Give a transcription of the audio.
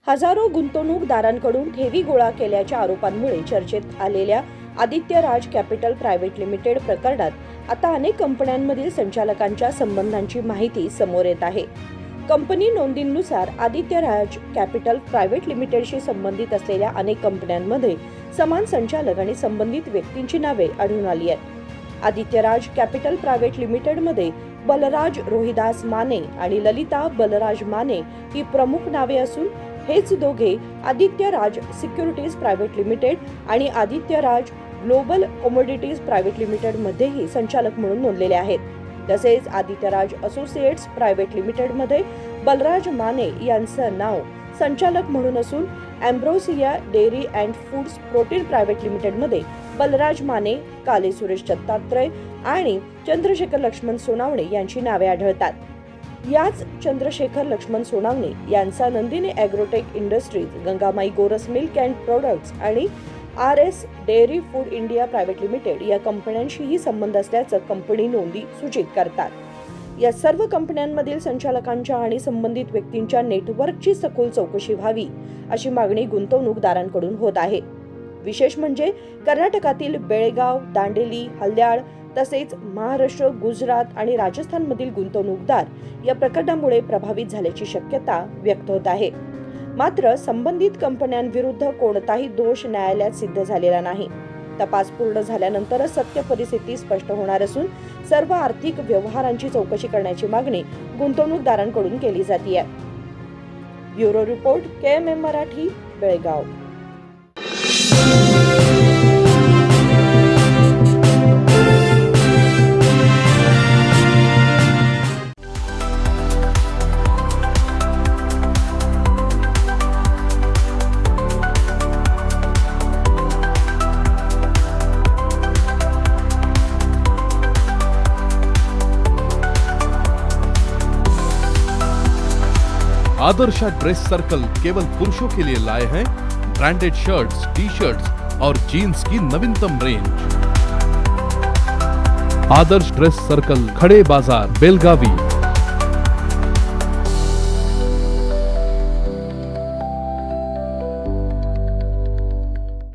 हजारो गुंतवणूकदारांकडून ठेवी गोळा केल्याच्या आरोपांमुळे चर्चेत आलेल्या Aditya Raj capital private limited प्रकरणात आता अनेक कंपन्यांमधील संचालकांच्या संबंधांची माहिती समोर येत आहे. Company नोंदींनुसार Aditya Raj capital private लिमिटेडशी संबंधित असलेल्या अनेक कंपन्यांमध्ये समान संचालक आणि संबंधित व्यक्तींची नावे आढळून आली आहेत. आदित्य राज कॅपिटल प्रायव्हेट लिमिटेडमध्ये बलराज रोहिदास माने आणि ललिता बलराज माने ही प्रमुख नावे असून हेच दोघे Aditya Raj securities private limited आणि Aditya Raj global commodities private limited मध्येही संचालक म्हणून नोंदलेले आहेत. तसेच Aditya Raj associates private limited मध्ये बलराज माने यांचं नाव संचालक म्हणून असून ambrosia dairy and foods protein private limited मध्ये बलराज माने, काले सुरेश दत्तात्रय आणि चंद्रशेखर लक्ष्मण सोनावणे यांची नावे आढळतात. याच चंद्रशेखर लक्ष्मण सोनावणे यांचा नंदिनी ॲग्रोटेक इंडस्ट्रीज, गंगामाई गोरस मिल्क अँड प्रोडक्ट्स आणि RS dairy food India private limited या कंपन्यांशीही संबंध असल्याचं कंपनी नोंदी सूचित करतात. या सर्व कंपन्यांमधील संचालकांच्या आणि संबंधित व्यक्तींच्या नेटवर्कची सखोल चौकशी व्हावी अशी मागणी गुंतवणूकदारांकडून होत आहे. विशेष म्हणजे कर्नाटकातील बेळगाव, दांडेली, हल्याळ तसेच महाराष्ट्र, गुजरात आणि राजस्थानमधील गुंतवणूकदार या प्रकरणामुळे प्रभावित झाल्याची शक्यता व्यक्त होत आहे. मात्र संबंधित कंपन्यांविरुद्ध कोणताही दोष न्यायालयात सिद्ध झालेला नाही. तपास पूर्ण झाल्यानंतरच सत्य परिस्थिती स्पष्ट होणार असून सर्व आर्थिक व्यवहारांची चौकशी करण्याची मागणी गुंतवणूकदारांकडून केली जाते. Bureau report, KMM Marathi, Belgaum. Adarsha dress circle केवल पुरुषों के लिए लाए हैं ब्रांडेड शर्ट्स, टी-शर्ट्स और जीन्स की नवीनतम रेंज. आदर्श ड्रेस सर्कल, खड़े बाजार, बेलगावी.